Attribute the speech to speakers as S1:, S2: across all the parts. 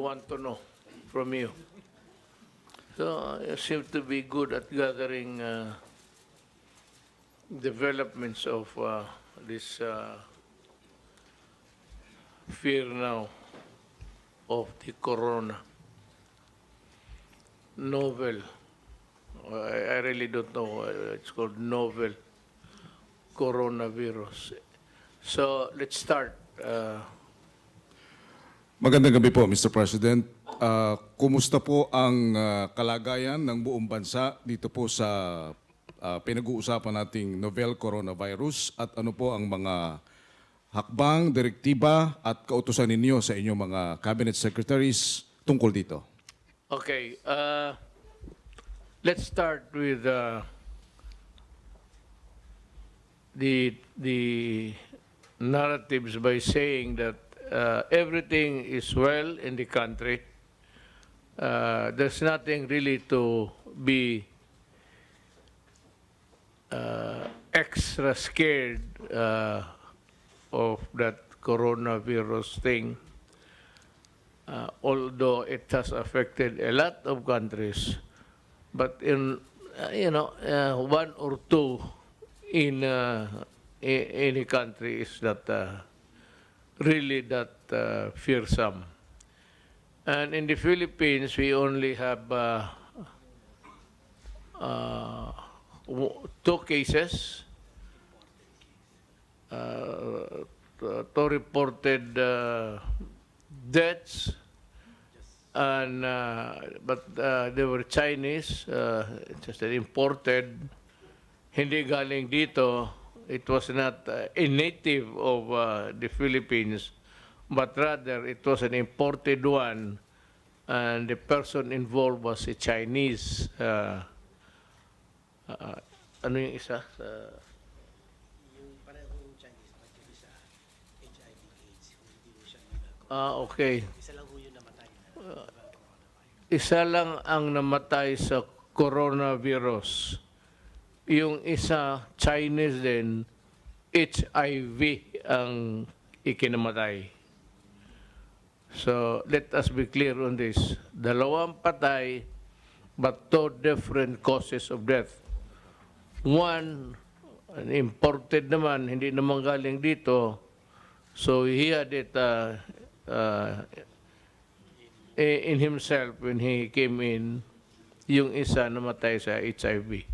S1: want to know from you. So you seem to be good at gathering developments of this fear now of the corona. Novel. I really don't know. It's called novel coronavirus. So let's start.
S2: Magandang gabi po, Mr. President. Kumusta po ang kalagayan ng buong bansa dito po sa pinag-uusapan nating novel coronavirus at ano po ang mga hakbang, direktiba at kautusan ninyo sa inyong mga cabinet secretaries tungkol dito?
S1: Okay. Let's start with the narratives by saying that everything is well in the country. There's nothing really to be extra scared of that coronavirus thing, although it has affected a lot of countries. But in one or two in any country is not really that fearsome. And in the Philippines, we only have 2 cases, 2 reported deaths, and but they were Chinese, just imported, hindi galing dito. It was not a native of the Philippines, but rather it was an imported one, and the person involved was a Chinese. Ano yung isa?
S3: Yung parehong Chinese, pagkili sa HIV/AIDS, hindi mo siya
S1: Okay.
S3: isa lang ho yung namatay na coronavirus.
S1: Isa lang ang namatay sa coronavirus. Yung isa, Chinese din, HIV ang ikinamatay. So, let us be clear on this. 2 patay, but 2 different causes of death. One, imported naman, hindi naman galing dito. So, he had it in himself when he came in. Yung isa namatay sa HIV.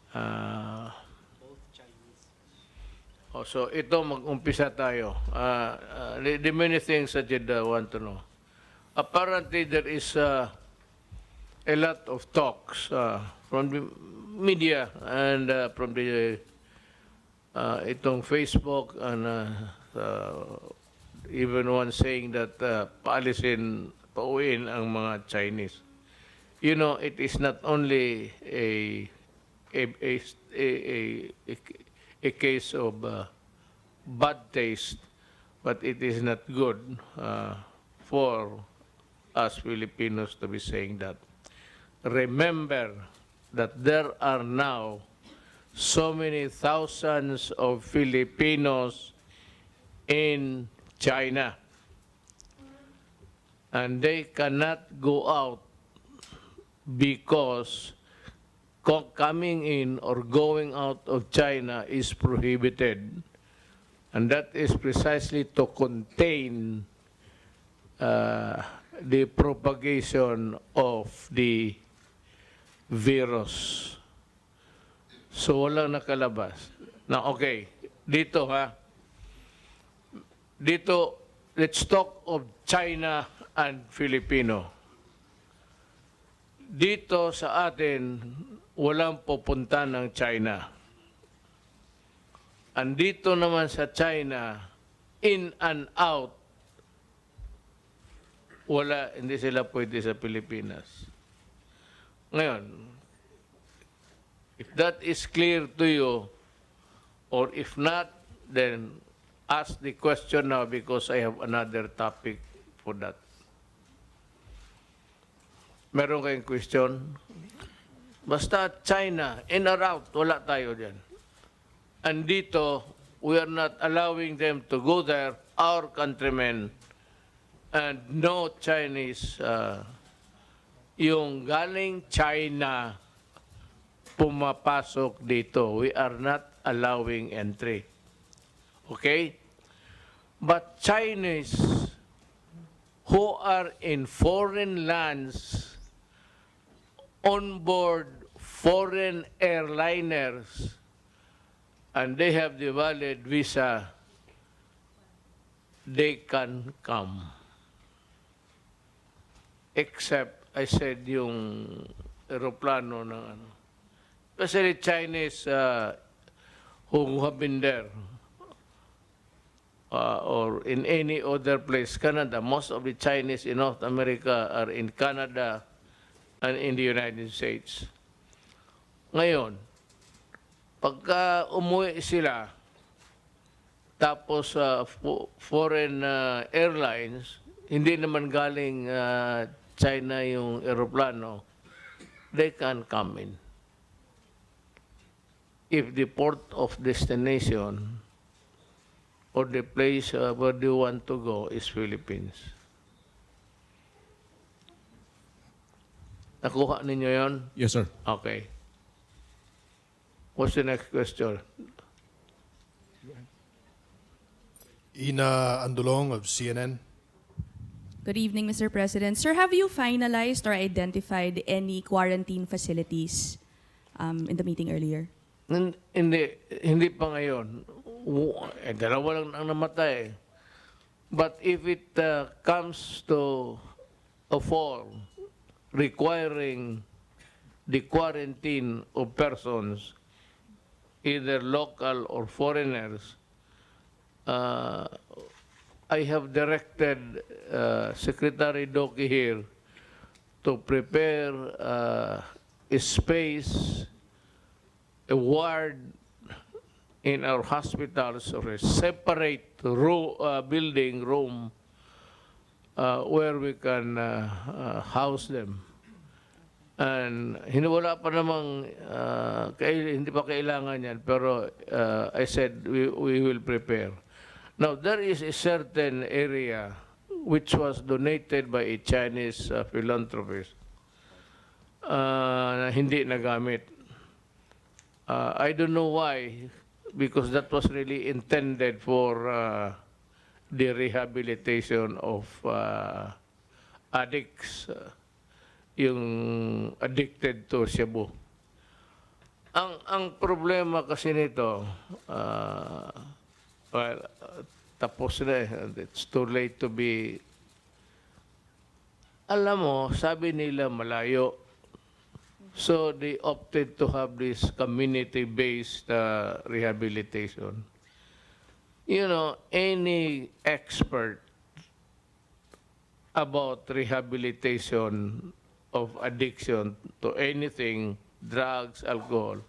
S3: Both Chinese.
S1: So ito mag-umpisa tayo. The many things that you'd want to know. Apparently there is a lot of talks from the media and from the itong Facebook and even one saying that pauwiin ang mga Chinese. You know, it is not only a case of bad taste, but it is not good for us Filipinos to be saying that. Remember that there are now so many thousands of Filipinos in China, and they cannot go out because coming in or going out of China is prohibited. And that is precisely to contain the propagation of the virus. So walang nakalabas. Now, okay, dito dito, let's talk of China and Filipino. Dito sa atin, walang pupunta ng China. Andito naman sa China, in and out, hindi sila pwede sa Pilipinas. Ngayon, if that is clear to you, or if not, then ask the question now because I have another topic for that. Meron kayong question? Basta China, in or out, wala tayo dyan. And dito, we are not allowing them to go there, our countrymen, and no Chinese, yung galing China pumapasok dito. We are not allowing entry. Okay? But Chinese who are in foreign lands on board foreign airliners and they have the valid visa, they can come. Except, I said, yung aeroplano ng ano. Especially Chinese who have been there or in any other place, Canada. Most of the Chinese in North America are in Canada and in the United States. Ngayon, pagka umuwi sila, tapos foreign airlines, hindi naman galing China yung aeroplano, they can come in. If the port of destination or the place where they want to go is Philippines. Nakuha ninyo yon?
S2: Yes, sir.
S1: Okay. What's the next question?
S4: Ina Andulong of CNN.
S5: Good evening, Mr. President. Sir, have you finalized or identified any quarantine facilities in the meeting earlier?
S1: Hindi pa ngayon. Dalawa lang ang namatay. But if it comes to a form requiring the quarantine of persons, either local or foreigners, I have directed Secretary Doki here to prepare a space, a ward in our hospitals or a separate building room where we can house them. And wala pa namang, hindi pa kailangan yan, pero I said we will prepare. Now, there is a certain area which was donated by a Chinese philanthropist na hindi nagamit. I don't know why, because that was really intended for the rehabilitation of addicts, yung addicted to Cebu. Ang problema kasi nito, well, tapos na eh. It's too late to be. Alam mo, sabi nila malayo. So they opted to have this community-based rehabilitation. You know, any expert about rehabilitation of addiction to anything, drugs, alcohol,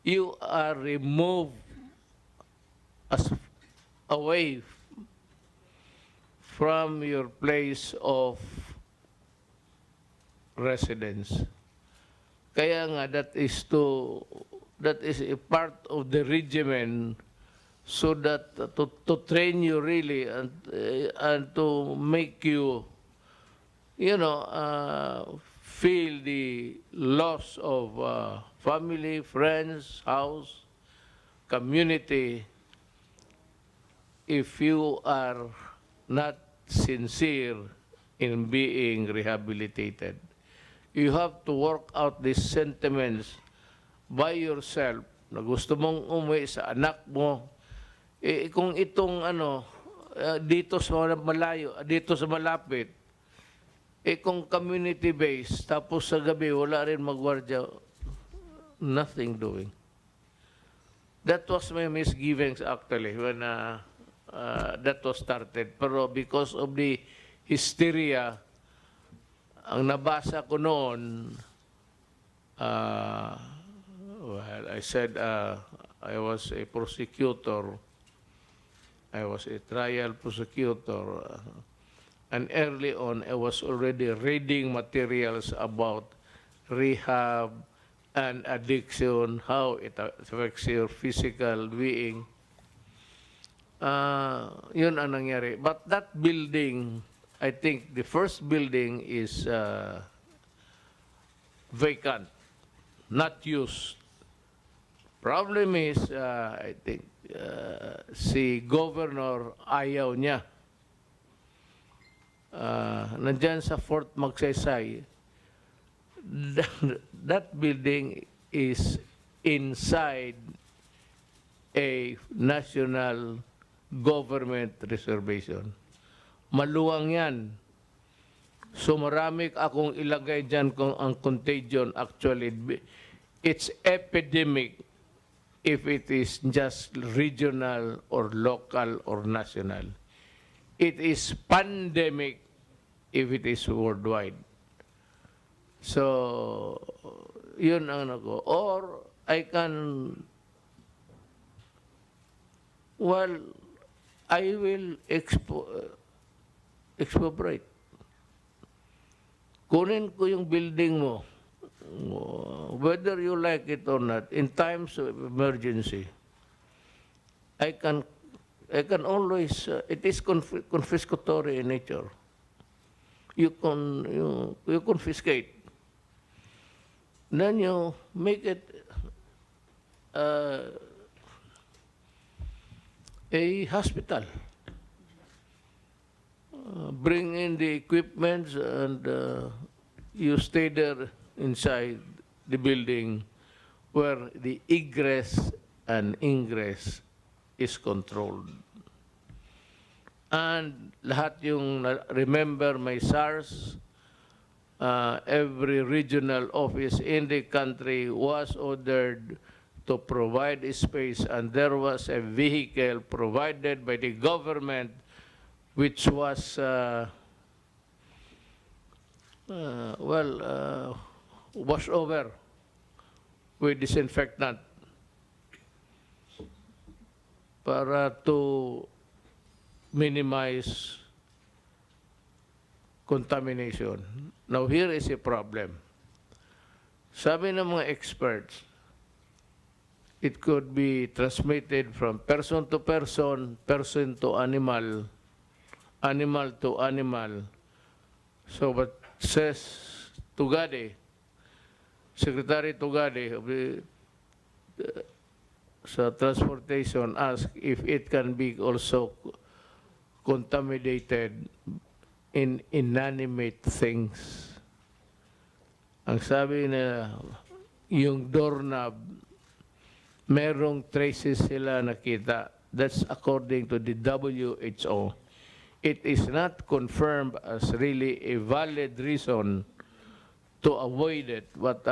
S1: you are removed away from your place of residence. Kaya nga that is a part of the regimen so that to train you really and to make you, you know, feel the loss of family, friends, house, community, if you are not sincere in being rehabilitated. You have to work out these sentiments by yourself na gusto mong umuwi sa anak mo. Kung itong dito sa malayo, dito sa malapit, kung community-based, tapos sa gabi wala rin magwardya, nothing doing. That was my misgivings actually when that was started. Pero because of the hysteria, ang nabasa ko noon, well, I said I was a prosecutor. I was a trial prosecutor. And early on, I was already reading materials about rehab and addiction, how it affects your physical being. Yun ang nangyari. But that building I think the first building is vacant, not used. Problem is, I think, si Governor ayaw niya. Nandyan sa Fort Magsaysay, that building is inside a national government reservation. Maluwang yan. So marami akong ilagay dyan kung ang contagion actually, it's epidemic if it is just regional or local or national. It is pandemic if it is worldwide. So, yun ang ako. Or I can, well, I will expropriate. Kunin ko yung building mo, whether you like it or not, in times of emergency, I can always, it is confiscatory in nature. You confiscate. Then you make it a hospital. Bring in the equipment and you stay there inside the building where the egress and ingress is controlled. And lahat yung, remember my SARS, every regional office in the country was ordered to provide a space, and there was a vehicle provided by the government which was, washed over with disinfectant para to minimize contamination. Now, here is a problem. Sabi ng mga experts, it could be transmitted from person to person, person to animal, animal to animal. So, but says Tugade, Secretary Tugade of the sa transportation asked if it can be also contaminated in inanimate things. Ang sabi na yung doorknob, merong traces sila nakita. That's according to the WHO. It is not confirmed as really a valid reason to avoid it, but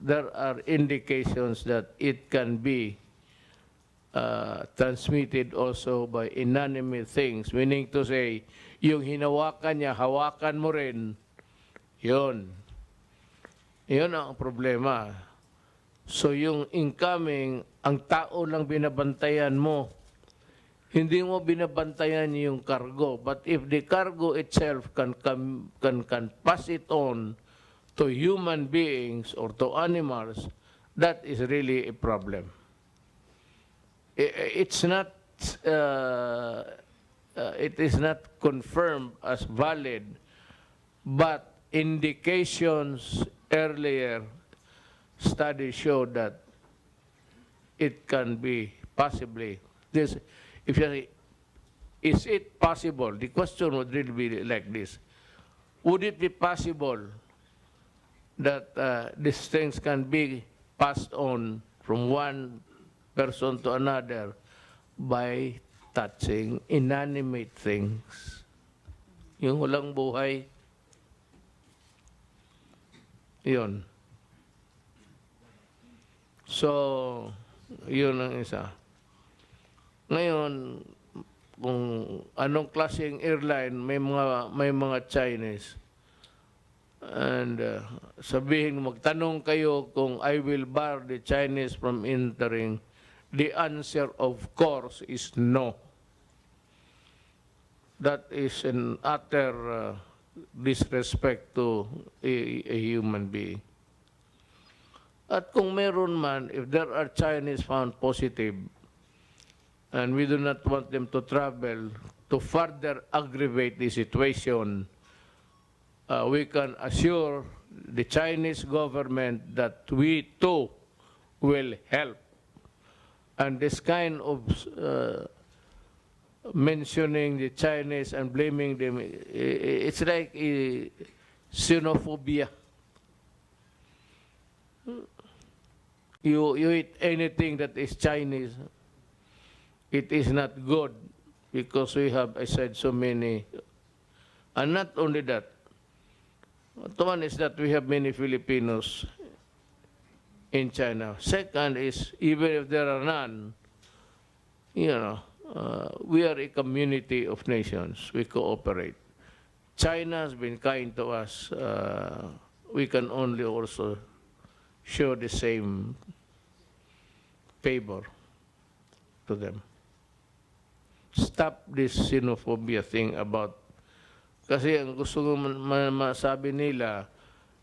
S1: there are indications that it can be transmitted also by inanimate things, meaning to say, yung hinawakan niya, hawakan mo rin, yun. Yun ang problema. So yung incoming, ang tao lang binabantayan mo, hindi mo binabantayan yung cargo. But if the cargo itself can pass it on to human beings or to animals, that is really a problem. It's not, it is not confirmed as valid, but indications earlier studies showed that it can be possibly this. If you say, is it possible? The question would really be like this: would it be possible that these things can be passed on from one person to another by touching inanimate things? Yung walang buhay, yun. So, yun ang isa. Ngayon, kung anong klaseng airline, may mga Chinese. And sabihin, magtanong kayo kung I will bar the Chinese from entering, the answer, of course, is no. That is an utter disrespect to a human being. At kung meron man, if there are Chinese found positive, and we do not want them to travel to further aggravate the situation, we can assure the Chinese government that we too will help. And this kind of mentioning the Chinese and blaming them, it's like a sinophobia. You eat anything that is Chinese, it is not good because we have, I said, so many. And not only that, one is that we have many Filipinos in China. Second is, even if there are none, you know, we are a community of nations. We cooperate. China has been kind to us. We can only also show the same favor to them. Stop this xenophobia thing about, kasi ang gusto ko masabi nila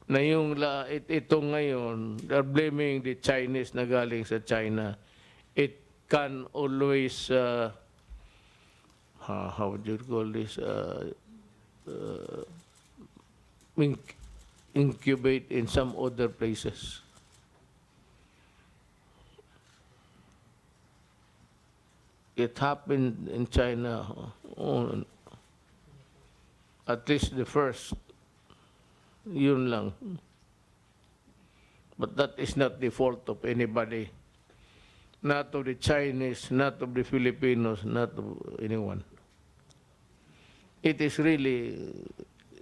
S1: na yung ito ngayon, they're blaming the Chinese na galing sa China. It can always, how would you call this, incubate in some other places. It happened in China, at least the first, yun lang. But that is not the fault of anybody, not of the Chinese, not of the Filipinos, not of anyone. It is really,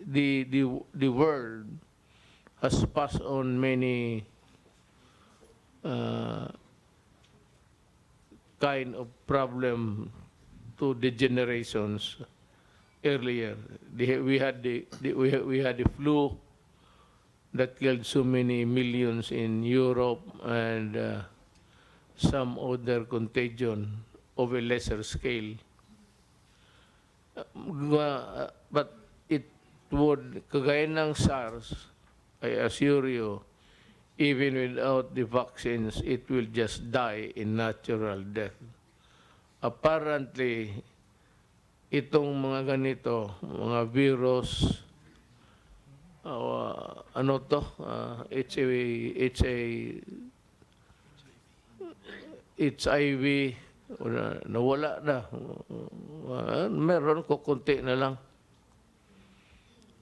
S1: the world has passed on many kind of problem to the generations earlier. We had the flu that killed so many millions in Europe and some other contagion of a lesser scale. But it would, kagaya ng SARS, I assure you, even without the vaccines, it will just die in natural death. Apparently, itong mga ganito, mga virus, ano to, HIV, nawala na. Meron ko konti na lang.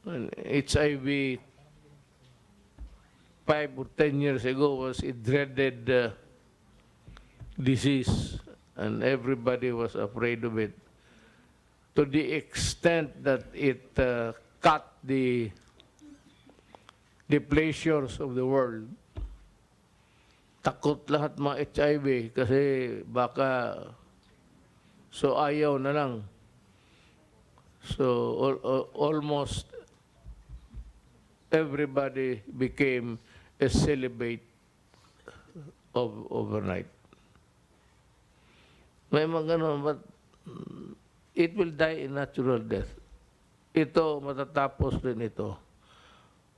S1: HIV 5 or 10 years ago was a dreaded disease, and everybody was afraid of it, to the extent that it cut the pleasures of the world. Takot lahat mga HIV kasi baka so ayaw na lang. So almost everybody became a celibate overnight. May mga ganun, but it will die in natural death. Ito, matatapos din ito.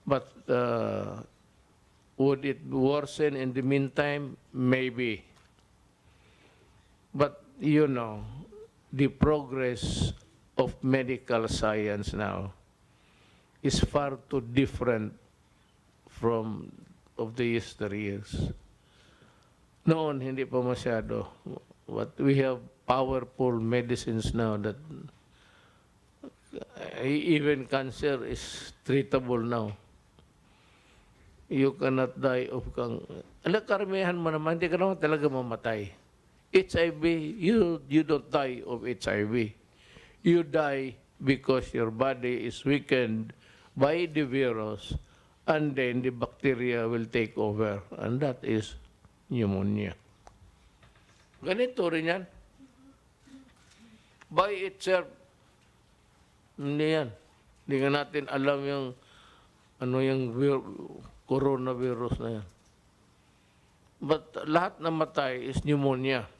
S1: But would it worsen in the meantime? Maybe. But, you know, the progress of medical science now is far too different from of the yesteryears. Noon, hindi pa masyado. But we have powerful medicines now that even cancer is treatable now. You cannot die of karamihan mo naman, hindi ka naman talaga mamatay. HIV, you don't die of HIV. You die because your body is weakened by the virus, and then the bacteria will take over, and that is pneumonia. Ganito rin yan. By itself, hindi yan. Hindi nga natin alam yung ano yung coronavirus na yan. But lahat na matay is pneumonia.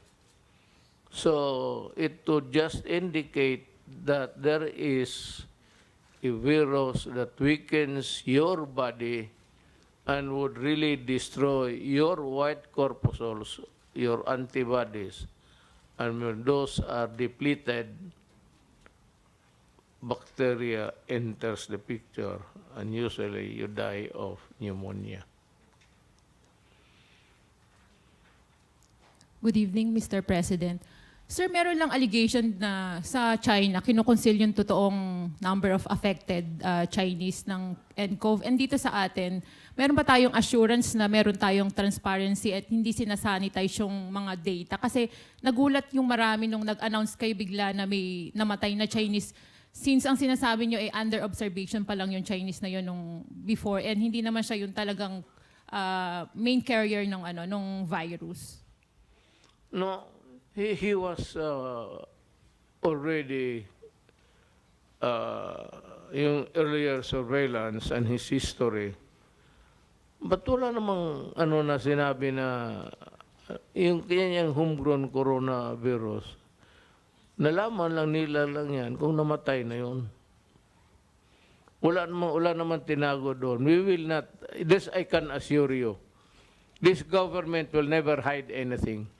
S1: So it would just indicate that there is a virus that weakens your body and would really destroy your white corpuscles, your antibodies. And when those are depleted, bacteria enters the picture, and usually you die of pneumonia.
S6: Good evening, Mr. President. Sir, meron lang allegation na sa China, kinukonsil yung totoong number of affected Chinese ng nCoV. And dito sa atin, meron ba tayong assurance na meron tayong transparency at hindi sinasanitize yung mga data? Kasi nagulat yung marami nung nag-announce kayo bigla na may namatay na Chinese. Since ang sinasabi nyo ay under observation pa lang yung Chinese na yun nung before and hindi naman siya yung talagang main carrier ng nung virus.
S1: No, he was already yung earlier surveillance and his history. But wala namang na sinabi na yung kanyang homegrown coronavirus. Nalaman lang nila lang yan kung namatay na yun. Wala naman tinago doon. We will not, this I can assure you, this government will never hide anything.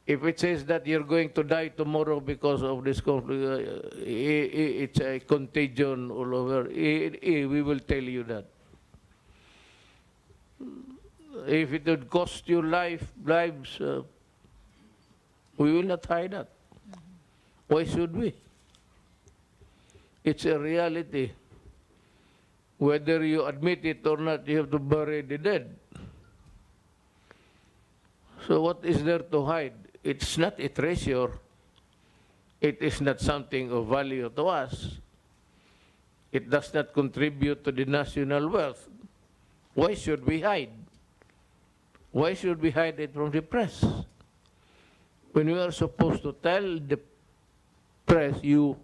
S1: If it says that you're going to die tomorrow because of this conflict, it's a contagion all over, we will tell you that. If it would cost you lives, we will not hide that. Why should we? It's a reality. Whether you admit it or not, you have to bury the dead. So what is there to hide? It's not a treasure. It is not something of value to us. It does not contribute to the national wealth. Why should we hide? Why should we hide it from the press? When we are supposed to tell the press, you,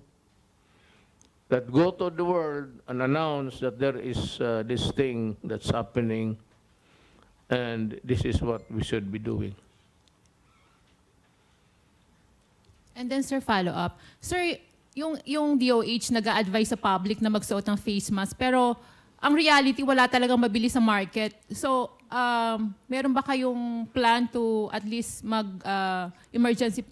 S1: that go to the world and announce that there is this thing that's happening and this is what we should be doing.
S6: And then, sir, follow-up. Sir, yung DOH nag-a-advise sa public na magsuot ng face mask, pero ang reality, wala talagang mabili sa market. So, meron ba kayong plan to at least mag-emergency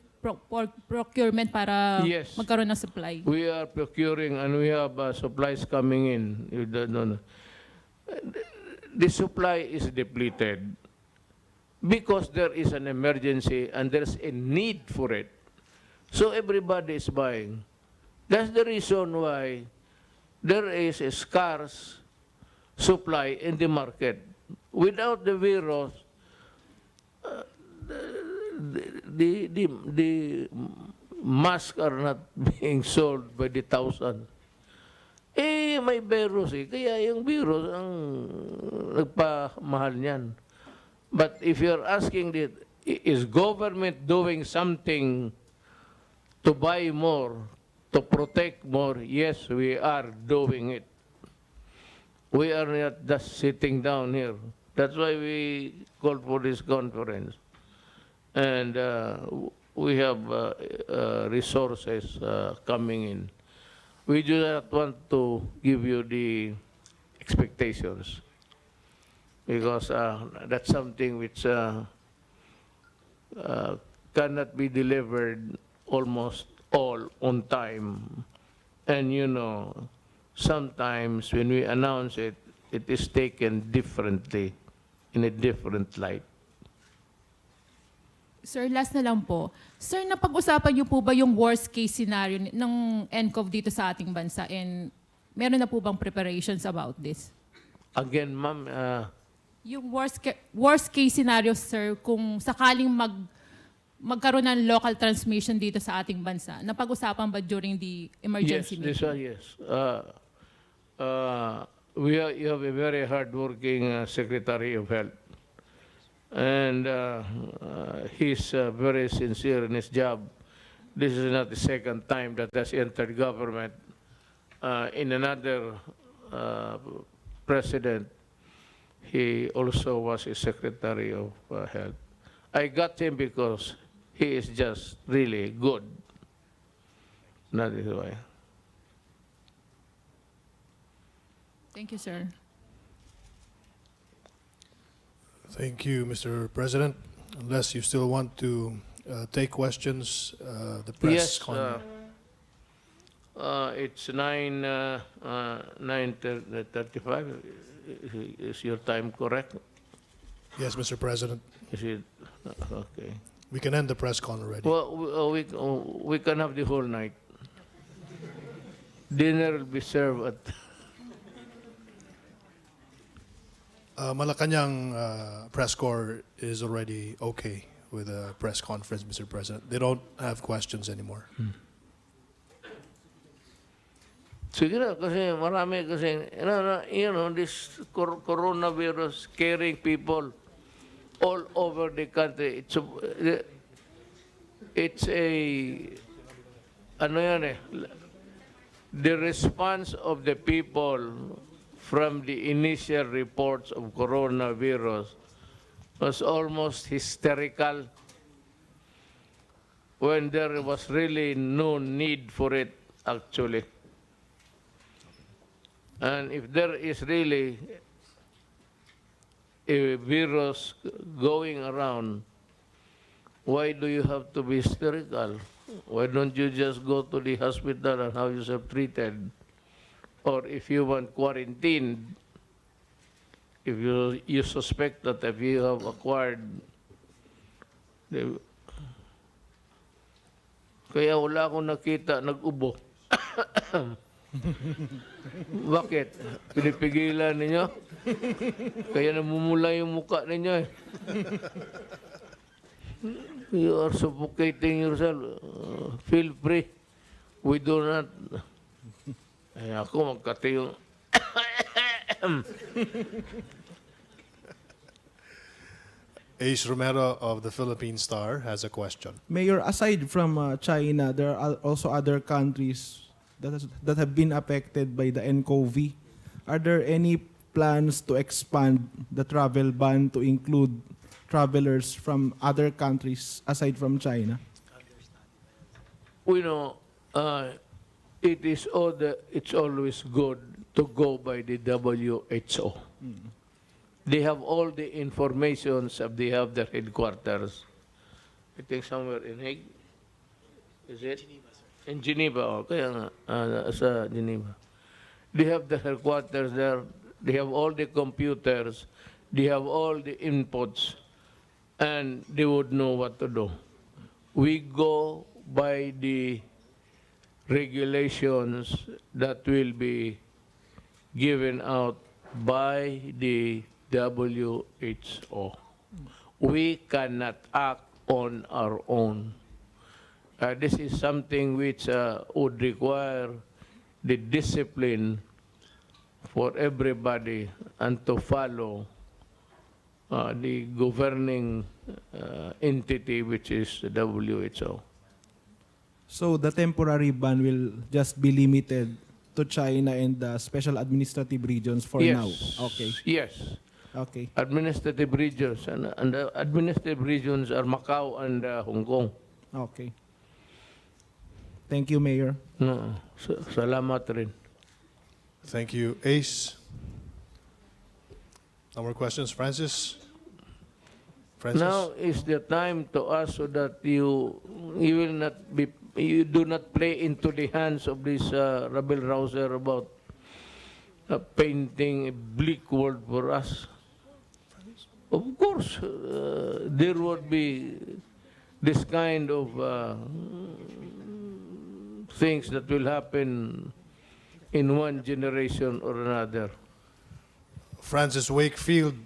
S6: procurement para
S1: Yes.
S6: magkaroon ng supply?
S1: We are procuring and we have supplies coming in. You don't know. The supply is depleted because there is an emergency and there's a need for it. So everybody is buying. That's the reason why there is a scarce supply in the market. Without the virus, the masks are not being sold by the thousand. May virus kaya yung virus ang nagpamahal niyan. But if you're asking, is government doing something to buy more, to protect more? Yes, we are doing it. We are not just sitting down here. That's why we called for this conference. And we have resources coming in. We do not want to give you the expectations because that's something which cannot be delivered almost all on time. And you know, sometimes when we announce it, it is taken differently, in a different light.
S6: Sir, last na lang po. Sir, napag-usapan niyo po ba yung worst case scenario ng nCoV dito sa ating bansa? And meron na po bang preparations about this?
S1: Again, ma'am,
S6: Yung worst case scenario, sir, kung sakaling magkaroon ng local transmission dito sa ating bansa, napag-usapan ba during the emergency meeting?
S1: yes. You have a very hard-working Secretary of Health. And he's very sincere in his job. This is not the second time that has entered government. In another president, he also was a Secretary of Health. I got him because he is just really good. That is why.
S6: Thank you, sir.
S4: Thank you, Mr. President. Unless you still want to take questions, the press.
S1: Yes, it's 9:35. Is your time correct?
S4: Yes, Mr. President.
S1: Is it? Okay.
S4: We can end the press con already.
S1: Well, we can have the whole night. Dinner will be served at...
S4: Malacanang press corps is already okay with a press conference, Mr. President. They don't have questions anymore.
S1: Sige na, kasi marami kasi, this coronavirus scaring people all over the country. It's ano yan eh, the response of the people from the initial reports of coronavirus was almost hysterical when there was really no need for it actually. And if there is really a virus going around, why do you have to be hysterical? Why don't you just go to the hospital and have yourself treated? Or if you want quarantined, if you suspect that if you have acquired, kaya wala akong nakita nag-ubo. Bakit? Pinipigilan ninyo? Kaya namumula yung mukha ninyo eh. You are suffocating yourself. Feel free. We do not. Ay, ako magkati yung...
S4: Ace Romero of the Philippine Star has a question.
S7: Mayor, aside from China, there are also other countries that have been affected by the nCoV. Are there any plans to expand the travel ban to include travelers from other countries aside from China?
S1: We know it's always good to go by the WHO. They have all the informations, they have their headquarters. I think somewhere in Hague. Is it? In Geneva, oh, kaya nga, sa Geneva. They have the headquarters there, they have all the computers, they have all the inputs, and they would know what to do. We go by the regulations that will be given out by the WHO. We cannot act on our own. This is something which would require the discipline for everybody and to follow the governing entity, which is the WHO.
S7: So the temporary ban will just be limited to China and the special administrative regions for
S1: Yes.
S7: now? Okay.
S1: Yes.
S7: Okay.
S1: Administrative regions. And the administrative regions are Macau and Hong Kong.
S7: Okay. Thank you, Mayor.
S1: No, salamat rin.
S4: Thank you, Ace. No more questions, Francis? Francis?
S1: Now is the time to ask so that you will not be, you do not play into the hands of this rabble-rouser about painting a bleak world for us. Of course, there would be this kind of things that will happen in one generation or another.
S4: Francis Wakefield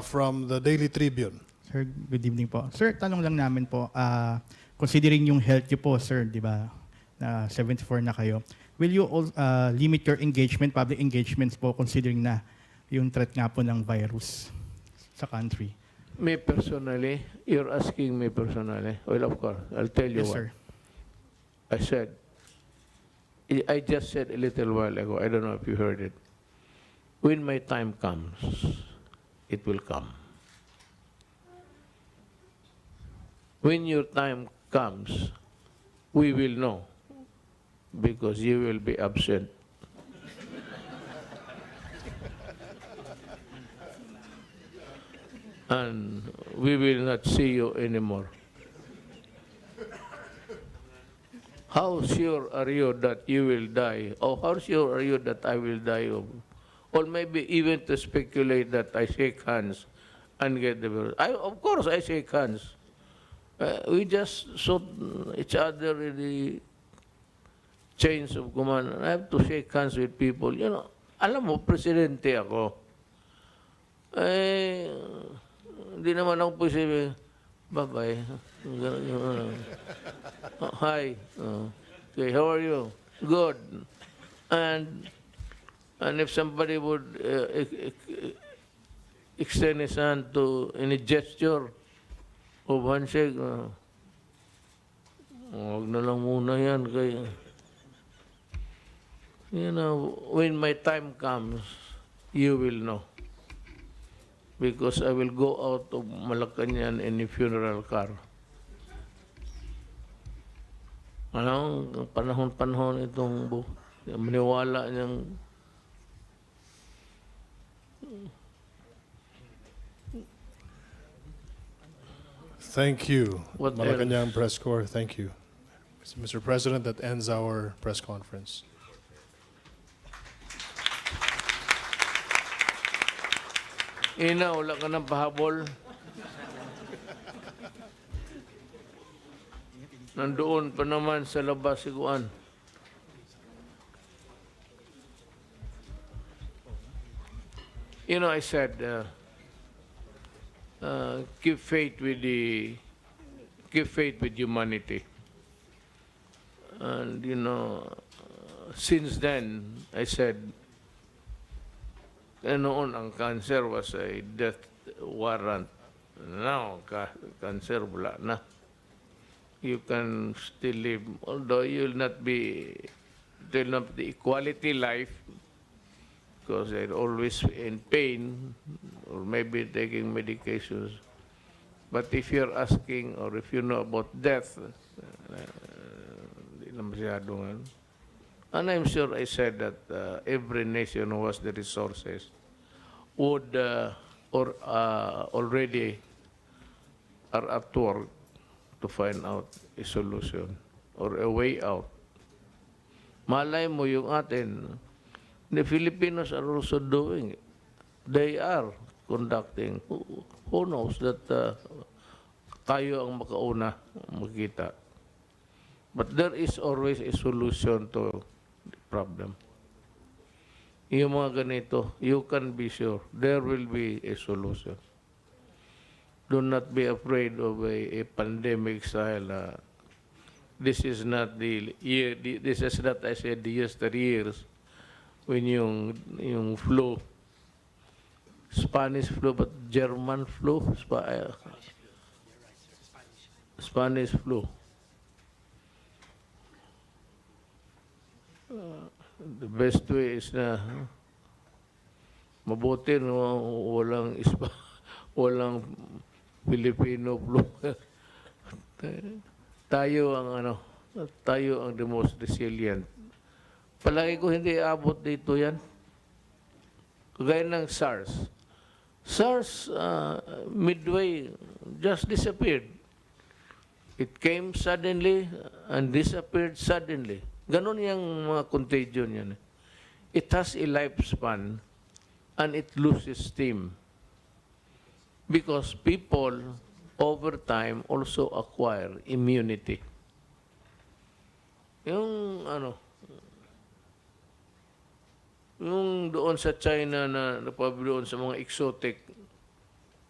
S4: from the Daily Tribune.
S8: Sir, good evening po. Sir, tanong lang namin po, considering yung health niyo po, sir, di ba, na 74 na kayo, will you limit your engagement, public engagements po, considering na yung threat nga po ng virus sa country?
S1: Me personally, you're asking me personally. Well, of course, I'll tell you
S8: Yes,
S1: what.
S8: sir.
S1: I just said a little while ago, I don't know if you heard it. When my time comes, it will come. When your time comes, we will know, because you will be absent. And we will not see you anymore. how sure are you that you will die? Or how sure are you that I will die of? Or maybe even to speculate that I shake hands and get the virus. Of course, I shake hands. We just saw each other in the chains of command. I have to shake hands with people. You know, alam mo, presidente ako. Eh, hindi naman ako posible. Bye-bye. Hi. Okay, how are you? Good. And if somebody would extend his hand to any gesture of handshake, huwag na lang muna yan. Kaya, you know, when my time comes, you will know. Because I will go out of Malacanang in a funeral car. Ano, panahon-panahon itong maniwala niyang
S4: Thank you,
S1: What
S4: Malacanang Press Corps. Thank you. Mr. President, that ends our press conference.
S1: ina, wala ka ng pahabol. Nandoon pa naman sa labas siguan. You know, I said, keep faith with humanity. And you know, since then, I said, noon ang cancer was a death warrant. Now, cancer wala na. You can still live, although you'll not be, it will not be equality life, because they're always in pain, or maybe taking medications. But if you're asking, or if you know about death, hindi na masyado nga. And I'm sure I said that every nation who has the resources would already are at work to find out a solution or a way out. Malay mo yung atin, the Filipinos are also doing it. They are conducting. Who knows that tayo ang makauna makita. But there is always a solution to the problem. Yung mga ganito, you can be sure there will be a solution. Do not be afraid of a pandemic style. This is not the year. This is not, I said, the years when yung flu, Spanish flu, but German flu, Spanish flu. The best way is na mabuti no walang Filipino flu. tayo ang the most resilient. Palagi ko hindi abot dito yan. Kagaya ng SARS. SARS midway just disappeared. It came suddenly and disappeared suddenly. Ganon yung mga contagion yan. It has a lifespan and it loses steam. Because people over time also acquire immunity. Yung doon sa China na doon sa mga exotic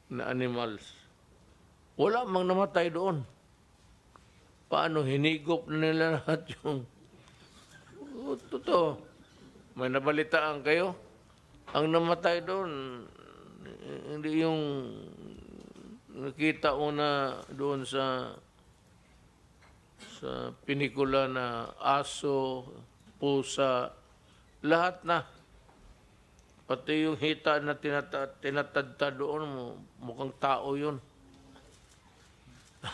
S1: na animals, wala mang namatay doon. Paano hinigop na nila lahat yung totoo. May nabalitaan kayo? Ang namatay doon, hindi yung nakita mo na doon sa pinikula na aso, pusa, lahat na. Pati yung hita na tinatadta doon, mukhang tao yun.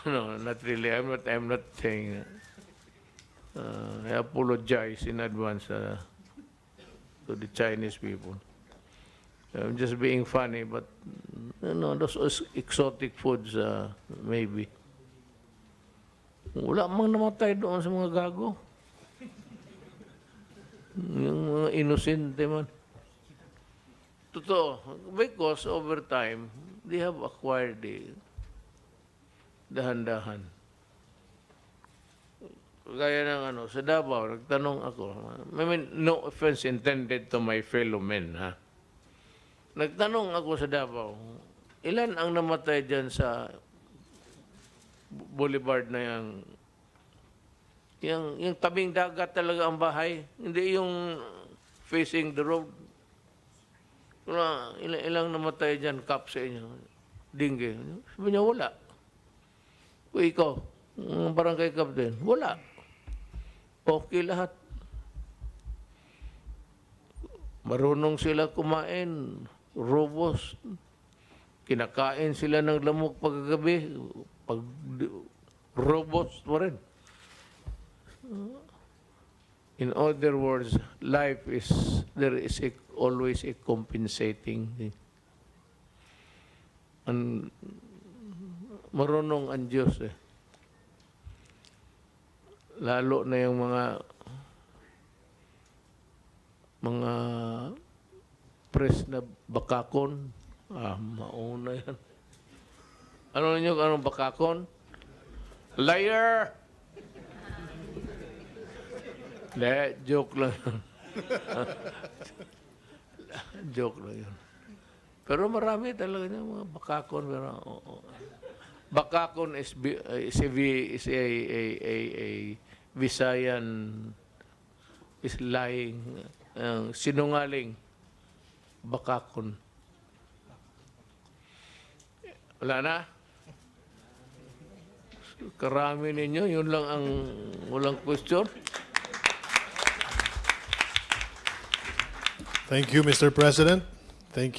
S1: No, not really. I'm not saying. I apologize in advance to the Chinese people. I'm just being funny, but those exotic foods, maybe. Wala mang namatay doon sa mga gago. Yung mga inosente man. Totoo. Because over time, they have acquired dahan-dahan. Gaya ng sa Davao, nagtanong ako. I mean, no offense intended to my fellow men, ha? Nagtanong ako sa Davao, ilan ang namatay dyan sa boulevard na yung tabing dagat talaga ang bahay, hindi yung facing the road. Ilang namatay dyan, kap sa inyo, dingge. Sabi niya, wala. O ikaw, barangay captain, wala. Okay lahat. Marunong sila kumain, robust. Kinakain sila ng lamok pagkagabi, pag robust pa rin. In other words, there is always a compensating thing. Marunong ang Diyos eh. Lalo na yung mga press na bakakon. Mauna yan. Ano ninyo, anong bakakon? Liar! Joke lang yun. Joke lang yun. Pero marami talaga yung mga bakakon. Pero, bakakon is a Visayan, is lying, sinungaling, bakakon. Wala na? Karami ninyo, yun lang ang walang question.
S4: Thank you, Mr. President.